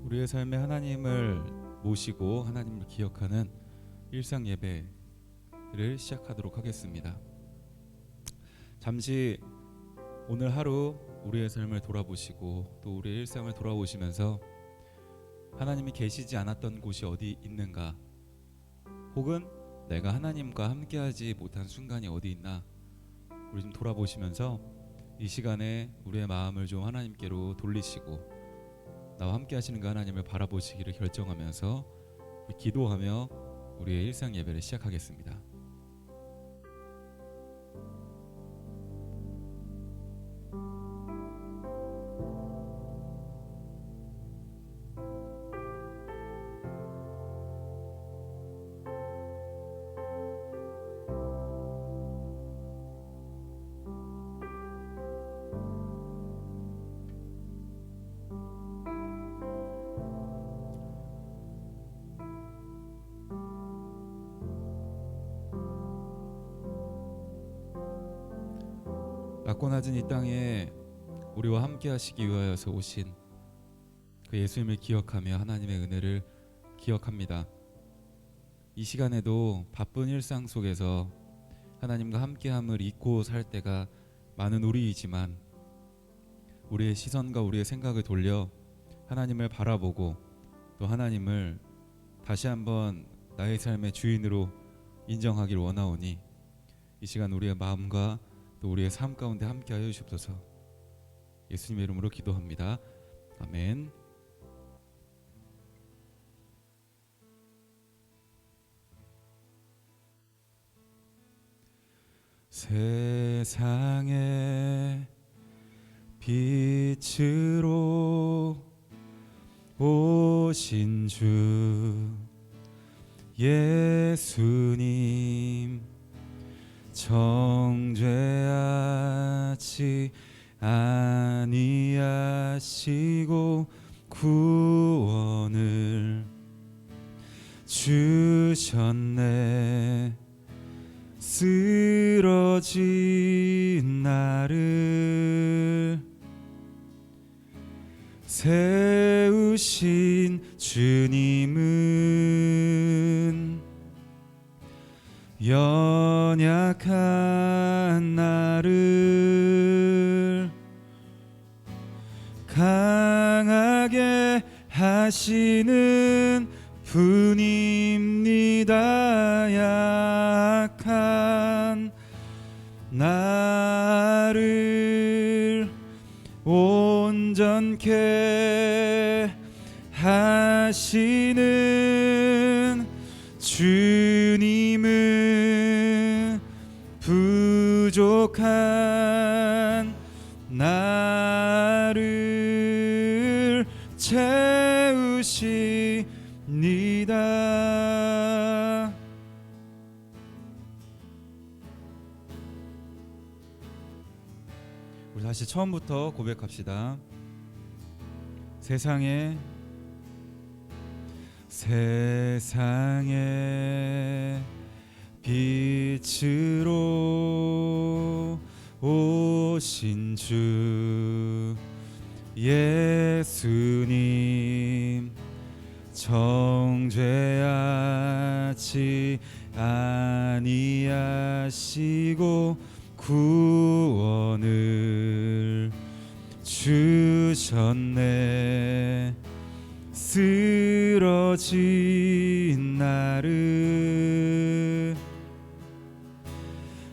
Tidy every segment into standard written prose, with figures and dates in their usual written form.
우리의 삶에 하나님을 모시고 하나님을 기억하는 일상 예배를 시작하도록 하겠습니다. 잠시 오늘 하루 우리의 삶을 돌아보시고 또 우리의 일상을 돌아보시면서 하나님이 계시지 않았던 곳이 어디 있는가, 혹은 내가 하나님과 함께하지 못한 순간이 어디 있나, 우리 좀 돌아보시면서 이 시간에 우리의 마음을 좀 하나님께로 돌리시고 나와 함께 하시는 그 하나님을 바라보시기를 결정하면서 기도하며 우리의 일상 예배를 시작하겠습니다. 낮고 낮은 이 땅에 우리와 함께 하시기 위하여서 오신 그 예수님을 기억하며 하나님의 은혜를 기억합니다. 이 시간에도 바쁜 일상 속에서 하나님과 함께함을 잊고 살 때가 많은 우리이지만, 우리의 시선과 우리의 생각을 돌려 하나님을 바라보고 또 하나님을 다시 한번 나의 삶의 주인으로 인정하길 원하오니, 이 시간 우리의 마음과 또 우리의 삶 가운데 함께하여 주시옵소서. 예수님의 이름으로 기도합니다. 아멘. 세상의 빛으로 오신 주 예수님, 정죄하지 아니하시고 구원을 주셨네. 쓰러진 나를 세우신 주님은 연약한 나를 강하게 하시는 분입니다. 약한 나를 온전케 하시는 주님은 부족한 나를 채우십니다. 우리 다시 처음부터 고백합시다. 세상에 빛으로 오신 주 예수님, 정죄하지 아니하시고 구원을 주셨네. 쓰러진 나를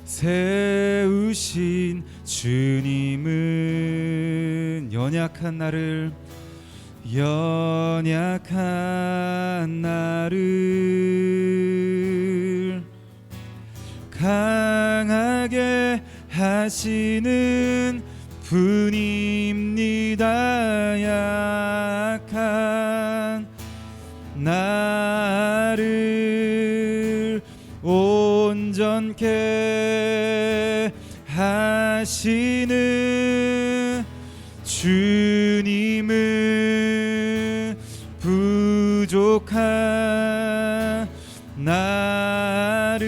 세우신 주님은 연약한 나를 강하게 하시는 분입니다. 약한 나를 온전케 하시는 주님은 부족한 나를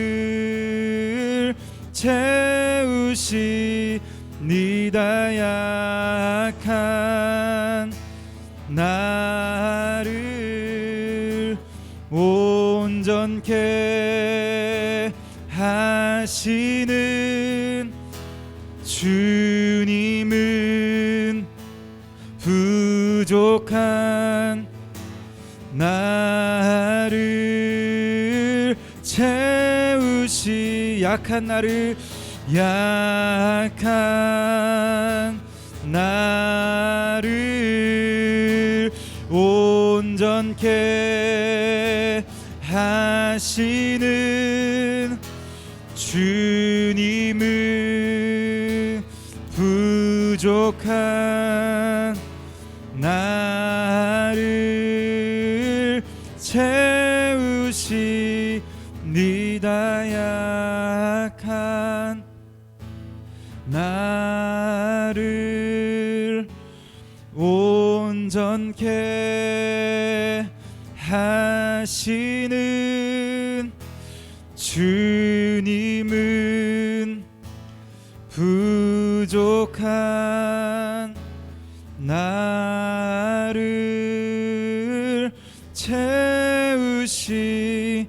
채우십니다. 약한 나를 온전케 하시는 주님은 부족한 나를 채우시 약한 나를 온전케 하시는 주님은 부족한 나를 채우시니다. 약한 나를 온전케 하시는 주님은 부족한 나를 채우시니다.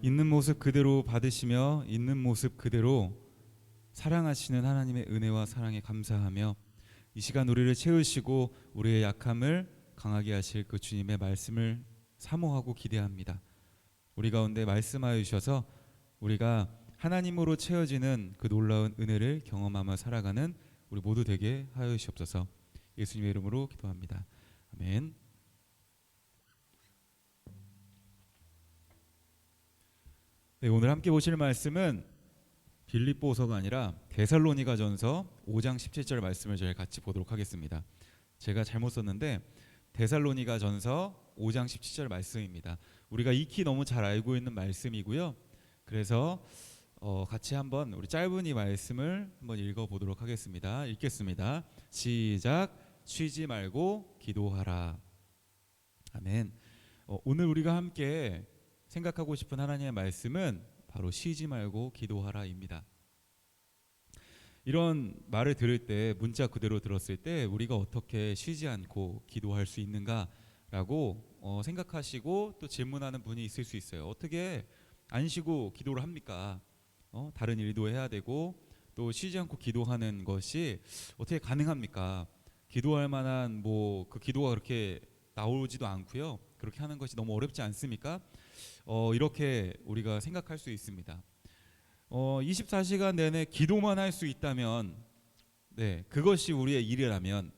있는 모습 그대로 받으시며 있는 모습 그대로 사랑하시는 하나님의 은혜와 사랑에 감사하며 이 시간 우리를 채우시고 우리의 약함을 강하게 하실 그 주님의 말씀을 사모하고 기대합니다. 우리 가운데 말씀하여 주셔서 우리가 하나님으로 채워지는 그 놀라운 은혜를 경험하며 살아가는 우리 모두 되게 하여 주시옵소서. 예수님의 이름으로 기도합니다. 아멘. 네, 오늘 함께 보실 말씀은 빌립보서가 아니라 데살로니가전서 5장 17절 말씀을 저희 같이 보도록 하겠습니다. 제가 잘못 썼는데 데살로니가전서 5장 17절 말씀입니다. 우리가 익히 너무 잘 알고 있는 말씀이고요. 그래서 같이 한번 우리 짧은 이 말씀을 한번 읽어보도록 하겠습니다. 읽겠습니다. 시작. 쉬지 말고 기도하라. 아멘. 오늘 우리가 함께 생각하고 싶은 하나님의 말씀은 바로 쉬지 말고 기도하라입니다. 이런 말을 들을 때 문자 그대로 들었을 때 우리가 어떻게 쉬지 않고 기도할 수 있는가라고 생각하시고 또 질문하는 분이 있을 수 있어요. 어떻게 안 쉬고 기도를 합니까? 다른 일도 해야 되고 또 쉬지 않고 기도하는 것이 어떻게 가능합니까? 기도할 만한 그 기도가 그렇게 나오지도 않고요. 그렇게 하는 것이 너무 어렵지 않습니까? 이렇게 우리가 생각할 수 있습니다. 24시간 내내 기도만 할 수 있다면, 네, 그것이 우리의 일이라면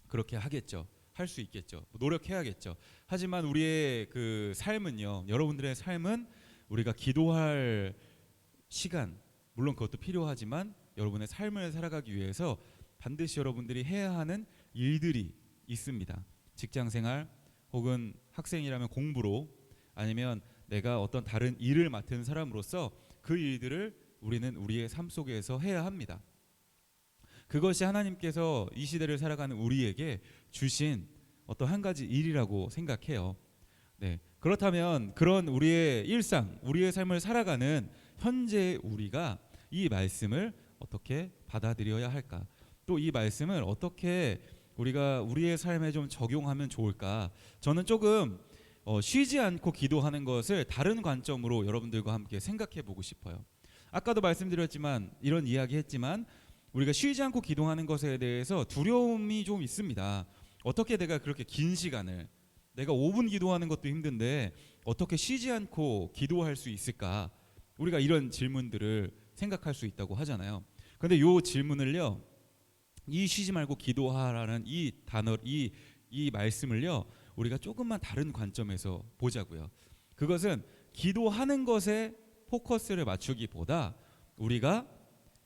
그렇게 하겠죠. 할 수 있겠죠. 노력해야겠죠. 하지만 우리의 그 삶은요, 여러분들의 삶은 우리가 기도할 시간, 물론 그것도 필요하지만 여러분의 삶을 살아가기 위해서 반드시 여러분들이 해야 하는 일들이 있습니다. 직장생활 혹은 학생이라면 공부로, 아니면 내가 어떤 다른 일을 맡은 사람으로서 그 일들을 우리는 우리의 삶 속에서 해야 합니다. 그것이 하나님께서 이 시대를 살아가는 우리에게 주신 어떤 한 가지 일이라고 생각해요. 네, 그렇다면 그런 우리의 일상, 우리의 삶을 살아가는 현재 우리가 이 말씀을 어떻게 받아들여야 할까? 또 이 말씀을 어떻게 우리가 우리의 삶에 좀 적용하면 좋을까? 저는 조금 쉬지 않고 기도하는 것을 다른 관점으로 여러분들과 함께 생각해 보고 싶어요. 아까도 말씀드렸지만 이런 이야기 했지만 우리가 쉬지 않고 기도하는 것에 대해서 두려움이 좀 있습니다. 어떻게 내가 그렇게 긴 시간을, 내가 5분 기도하는 것도 힘든데 어떻게 쉬지 않고 기도할 수 있을까? 우리가 이런 질문들을 생각할 수 있다고 하잖아요. 근데 이 질문을요, 이 쉬지 말고 기도하라는 이 단어, 이 말씀을요, 우리가 조금만 다른 관점에서 보자고요. 그것은 기도하는 것에 포커스를 맞추기보다 우리가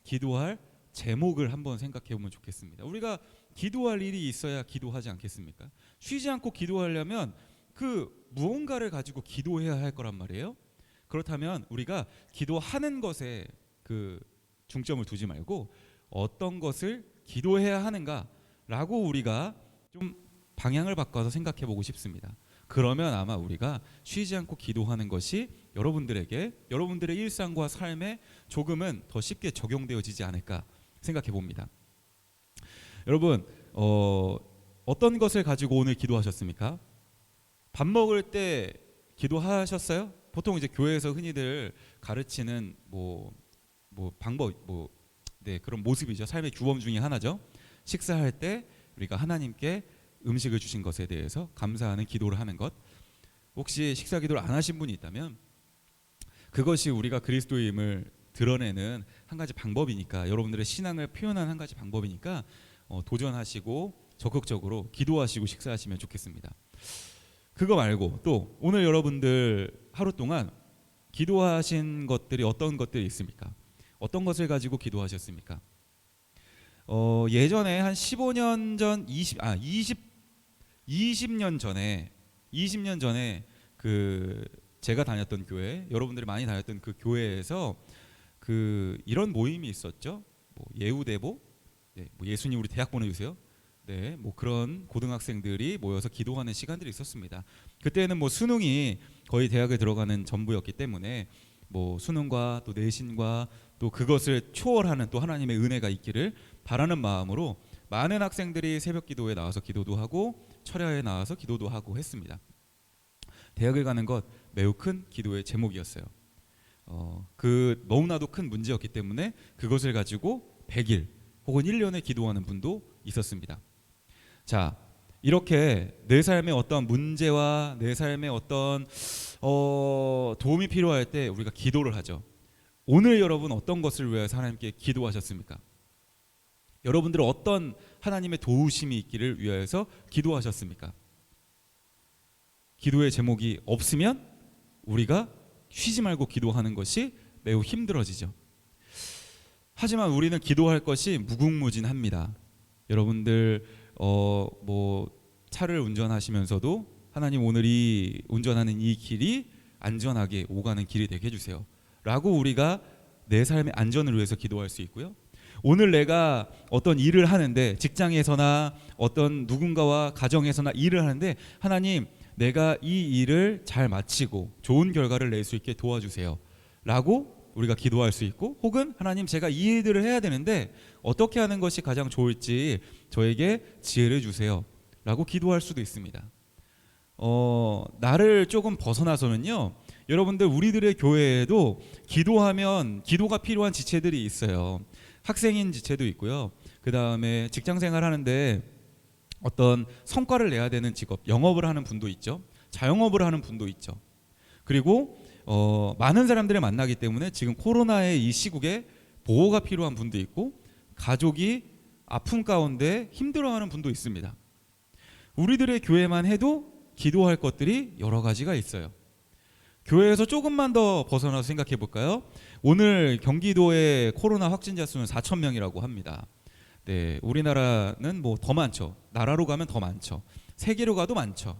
기도할 제목을 한번 생각해 보면 좋겠습니다. 우리가 기도할 일이 있어야 기도하지 않겠습니까? 쉬지 않고 기도하려면 그 무언가를 가지고 기도해야 할 거란 말이에요. 그렇다면 우리가 기도하는 것에 그 중점을 두지 말고 어떤 것을 기도해야 하는가라고 우리가 좀 방향을 바꿔서 생각해 보고 싶습니다. 그러면 아마 우리가 쉬지 않고 기도하는 것이 여러분들의 일상과 삶에 조금은 더 쉽게 적용되어지지 않을까 생각해 봅니다. 여러분, 어떤 것을 가지고 오늘 기도하셨습니까? 밥 먹을 때 기도하셨어요? 보통 이제 교회에서 흔히들 가르치는 방법, 그런 모습이죠. 삶의 규범 중에 하나죠. 식사할 때 우리가 하나님께 음식을 주신 것에 대해서 감사하는 기도를 하는 것. 혹시 식사 기도를 안 하신 분이 있다면 그것이 우리가 그리스도임을 드러내는 한 가지 방법이니까, 여러분들의 신앙을 표현하는 한 가지 방법이니까 도전하시고 적극적으로 기도하시고 식사하시면 좋겠습니다. 그거 말고 또 오늘 여러분들 하루 동안 기도하신 것들이 어떤 것들이 있습니까? 어떤 것을 가지고 기도하셨습니까? 예전에 한 15년 전, 20년 전에 그 제가 다녔던 교회, 여러분들이 많이 다녔던 그 교회에서 이런 모임이 있었죠. 예우대보, 예수님 우리 대학 보내주세요. 그런 고등학생들이 모여서 기도하는 시간들이 있었습니다. 그때는 수능이 거의 대학에 들어가는 전부였기 때문에 수능과 또 내신과 또 그것을 초월하는 또 하나님의 은혜가 있기를 바라는 마음으로 많은 학생들이 새벽 기도에 나와서 기도도 하고 철야에 나와서 기도도 하고 했습니다. 대학을 가는 것 매우 큰 기도의 제목이었어요. 너무나도 큰 문제였기 때문에 그것을 가지고 100일 혹은 1년에 기도하는 분도 있었습니다. 자, 이렇게 내 삶의 어떤 문제와 내 삶의 어떤 도움이 필요할 때 우리가 기도를 하죠. 오늘 여러분 어떤 것을 위해서 하나님께 기도하셨습니까? 여러분들은 어떤 하나님의 도우심이 있기를 위해서 기도하셨습니까? 기도의 제목이 없으면 우리가 쉬지 말고 기도하는 것이 매우 힘들어지죠. 하지만 우리는 기도할 것이 무궁무진합니다. 여러분들 차를 운전하시면서도 하나님 오늘 이 운전하는 이 길이 안전하게 오가는 길이 되게 해주세요 라고 우리가 내 삶의 안전을 위해서 기도할 수 있고요. 오늘 내가 어떤 일을 하는데, 직장에서나 어떤 누군가와 가정에서나 일을 하는데, 하나님 내가 이 일을 잘 마치고 좋은 결과를 낼 수 있게 도와주세요 라고 우리가 기도할 수 있고, 혹은 하나님 제가 이 일들을 해야 되는데 어떻게 하는 것이 가장 좋을지 저에게 지혜를 주세요 라고 기도할 수도 있습니다. 나를 조금 벗어나서는요, 여러분들 우리들의 교회에도 기도하면 기도가 필요한 지체들이 있어요. 학생인 지체도 있고요. 그 다음에 직장생활 하는데 어떤 성과를 내야 되는 직업, 영업을 하는 분도 있죠. 자영업을 하는 분도 있죠. 그리고 많은 사람들을 만나기 때문에 지금 코로나의 이 시국에 보호가 필요한 분도 있고, 가족이 아픔 가운데 힘들어하는 분도 있습니다. 우리들의 교회만 해도 기도할 것들이 여러 가지가 있어요. 교회에서 조금만 더 벗어나서 생각해 볼까요? 오늘 경기도의 코로나 확진자 수는 4,000명이라고 합니다. 우리나라는 더 많죠. 나라로 가면 더 많죠. 세계로 가도 많죠.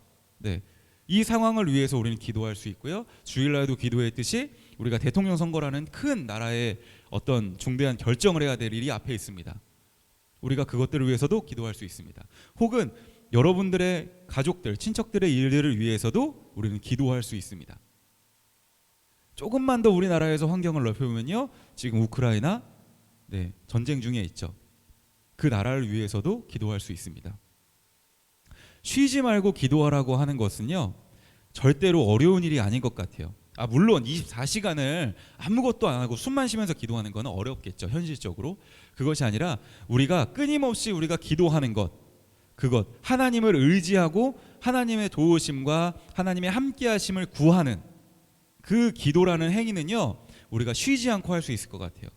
이 상황을 위해서 우리는 기도할 수 있고요. 주일날도 기도했듯이 우리가 대통령 선거라는 큰 나라의 어떤 중대한 결정을 해야 될 일이 앞에 있습니다. 우리가 그것들을 위해서도 기도할 수 있습니다. 혹은 여러분들의 가족들, 친척들의 일들을 위해서도 우리는 기도할 수 있습니다. 조금만 더 우리나라에서 환경을 넓혀보면요, 지금 우크라이나 전쟁 중에 있죠. 그 나라를 위해서도 기도할 수 있습니다. 쉬지 말고 기도하라고 하는 것은요, 절대로 어려운 일이 아닌 것 같아요. 물론 24시간을 아무것도 안 하고 숨만 쉬면서 기도하는 건 어렵겠죠, 현실적으로. 그것이 아니라 우리가 끊임없이 우리가 기도하는 그것 하나님을 의지하고 하나님의 도우심과 하나님의 함께하심을 구하는 그 기도라는 행위는요, 우리가 쉬지 않고 할 수 있을 것 같아요.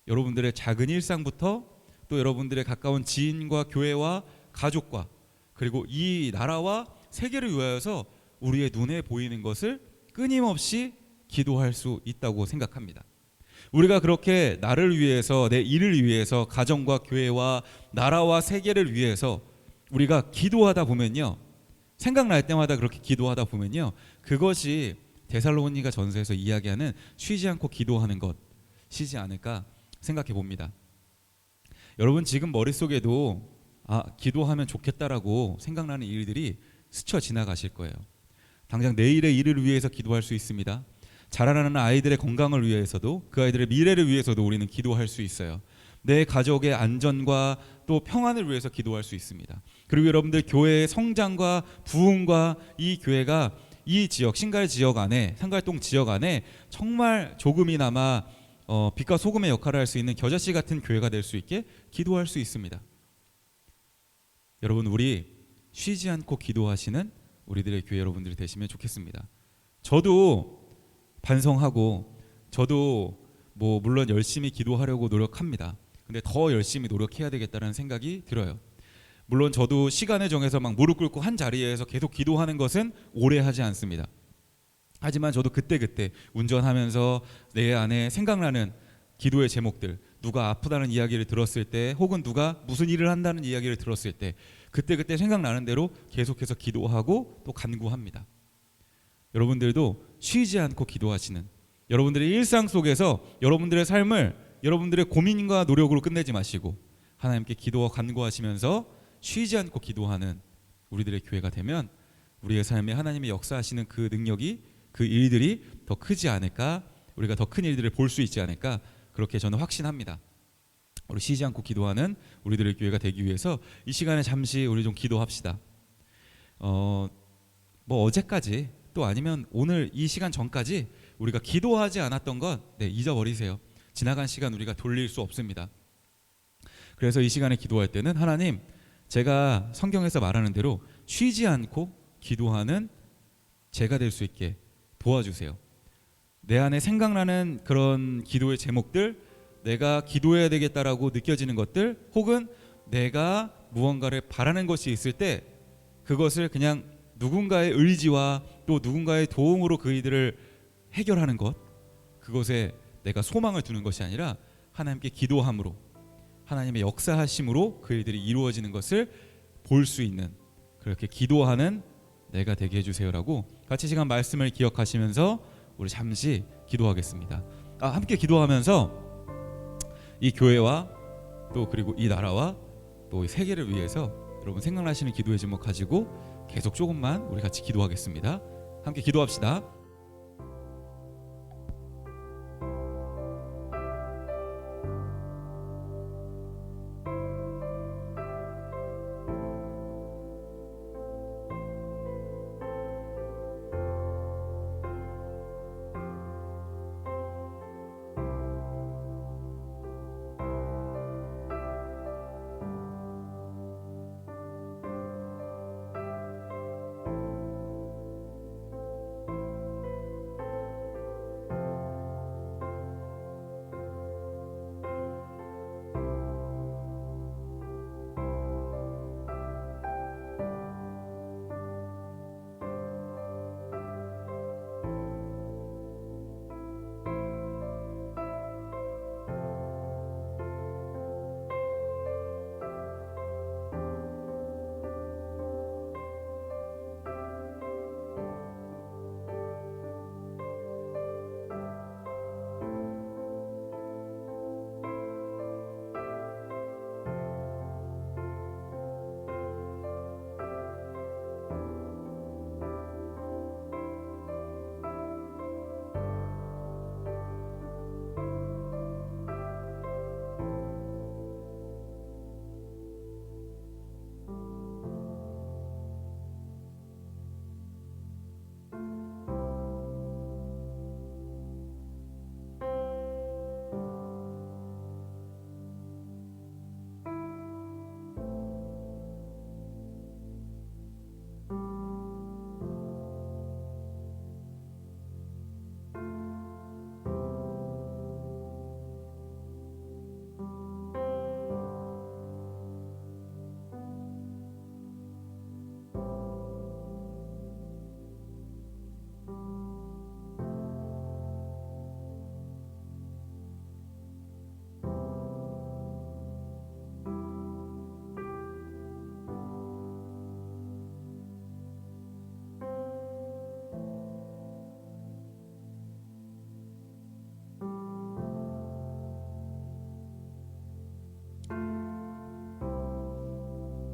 여러분들의 작은 일상부터 또 여러분들의 가까운 지인과 교회와 가족과 그리고 이 나라와 세계를 위하여서 우리의 눈에 보이는 것을 끊임없이 기도할 수 있다고 생각합니다. 우리가 그렇게 나를 위해서, 내 일을 위해서, 가정과 교회와 나라와 세계를 위해서 우리가 기도하다 보면요, 생각날 때마다 그렇게 기도하다 보면요, 그것이 데살로니가 전서에서 이야기하는 쉬지 않고 기도하는 것이지 않을까 생각해 봅니다. 여러분 지금 머릿속에도 기도하면 좋겠다라고 생각나는 일들이 스쳐 지나가실 거예요. 당장 내일의 일을 위해서 기도할 수 있습니다. 자라나는 아이들의 건강을 위해서도, 그 아이들의 미래를 위해서도 우리는 기도할 수 있어요. 내 가족의 안전과 또 평안을 위해서 기도할 수 있습니다. 그리고 여러분들 교회의 성장과 부흥과 이 교회가 이 지역, 신갈 지역 안에, 상갈동 지역 안에 정말 조금이나마 빛과 소금의 역할을 할 수 있는 겨자씨 같은 교회가 될 수 있게 기도할 수 있습니다. 여러분, 우리 쉬지 않고 기도하시는 우리들의 교회 여러분들이 되시면 좋겠습니다. 저도 반성하고, 저도 물론 열심히 기도하려고 노력합니다. 근데 더 열심히 노력해야 되겠다는 생각이 들어요. 물론 저도 시간을 정해서 막 무릎 꿇고 한 자리에서 계속 기도하는 것은 오래 하지 않습니다. 하지만 저도 그때그때 운전하면서 내 안에 생각나는 기도의 제목들, 누가 아프다는 이야기를 들었을 때, 혹은 누가 무슨 일을 한다는 이야기를 들었을 때 그때그때 생각나는 대로 계속해서 기도하고 또 간구합니다. 여러분들도 쉬지 않고 기도하시는, 여러분들의 일상 속에서 여러분들의 삶을 여러분들의 고민과 노력으로 끝내지 마시고 하나님께 기도와 간구하시면서 쉬지 않고 기도하는 우리들의 교회가 되면 우리의 삶에 하나님의 역사하시는 그 능력이, 그 일들이 더 크지 않을까, 우리가 더 큰 일들을 볼 수 있지 않을까, 그렇게 저는 확신합니다. 우리 쉬지 않고 기도하는 우리들의 교회가 되기 위해서 이 시간에 잠시 우리 좀 기도합시다. 어제까지 또 아니면 오늘 이 시간 전까지 우리가 기도하지 않았던 것 잊어버리세요. 지나간 시간 우리가 돌릴 수 없습니다. 그래서 이 시간에 기도할 때는 하나님, 제가 성경에서 말하는 대로 쉬지 않고 기도하는 제가 될 수 있게 도와주세요. 내 안에 생각나는 그런 기도의 제목들, 내가 기도해야 되겠다라고 느껴지는 것들, 혹은 내가 무언가를 바라는 것이 있을 때 그것을 그냥 누군가의 의지와 또 누군가의 도움으로 그 일들을 해결하는 것, 그것에 내가 소망을 두는 것이 아니라 하나님께 기도함으로, 하나님의 역사하심으로 그 일들이 이루어지는 것을 볼 수 있는, 그렇게 기도하는 내가 되게 해주세요라고 같이 시간 말씀을 기억하시면서 우리 잠시 기도하겠습니다. 함께 기도하면서 이 교회와 또 그리고 이 나라와 또 이 세계를 위해서 여러분 생각나시는 기도의 제목 가지고 계속 조금만 우리 같이 기도하겠습니다. 함께 기도합시다.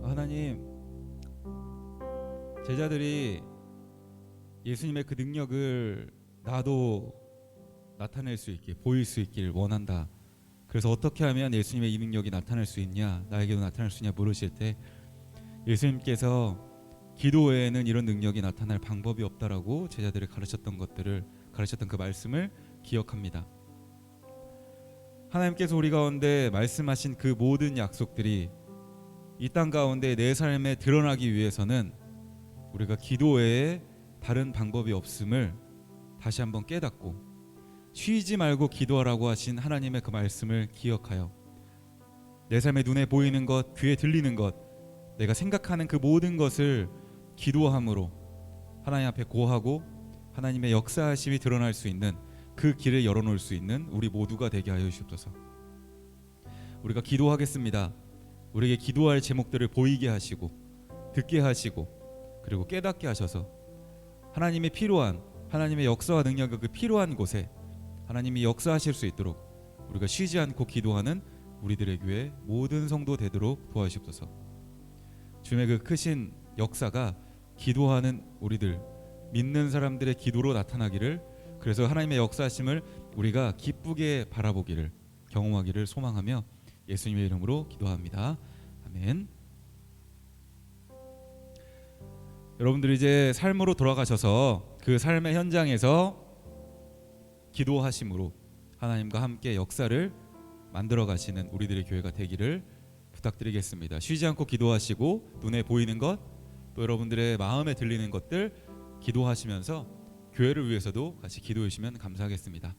하나님, 제자들이 예수님의 그 능력을 나도 나타낼 수 있게, 보일 수 있길 원한다. 그래서 어떻게 하면 예수님의 이 능력이 나타날 수 있냐, 나에게도 나타날 수 있냐 물으실 때 예수님께서 기도 외에는 이런 능력이 나타날 방법이 없다라고 제자들을 가르쳤던 그 말씀을 기억합니다. 하나님께서 우리 가운데 말씀하신 그 모든 약속들이 이 땅 가운데 내 삶에 드러나기 위해서는 우리가 기도 외에 다른 방법이 없음을 다시 한번 깨닫고 쉬지 말고 기도하라고 하신 하나님의 그 말씀을 기억하여 내 삶에 눈에 보이는 것, 귀에 들리는 것, 내가 생각하는 그 모든 것을 기도함으로 하나님 앞에 고하고 하나님의 역사하심이 드러날 수 있는 그 길을 열어놓을 수 있는 우리 모두가 되게 하여 주옵소서. 우리가 기도하겠습니다. 우리에게 기도할 제목들을 보이게 하시고 듣게 하시고 그리고 깨닫게 하셔서 하나님의 필요한, 하나님의 역사와 능력의 그 필요한 곳에 하나님이 역사하실 수 있도록 우리가 쉬지 않고 기도하는 우리들의 교회 모든 성도 되도록 도와주옵소서. 주님의 그 크신 역사가 기도하는 우리들, 믿는 사람들의 기도로 나타나기를, 그래서 하나님의 역사하심을 우리가 기쁘게 바라보기를, 경험하기를 소망하며 예수님의 이름으로 기도합니다. 아멘. 여러분들이 이제 삶으로 돌아가셔서 그 삶의 현장에서 기도하심으로 하나님과 함께 역사를 만들어 가시는 우리들의 교회가 되기를 부탁드리겠습니다. 쉬지 않고 기도하시고 눈에 보이는 것, 또 여러분들의 마음에 들리는 것들 기도하시면서 교회를 위해서도 같이 기도해 주시면 감사하겠습니다.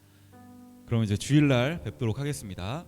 그럼 이제 주일날 뵙도록 하겠습니다.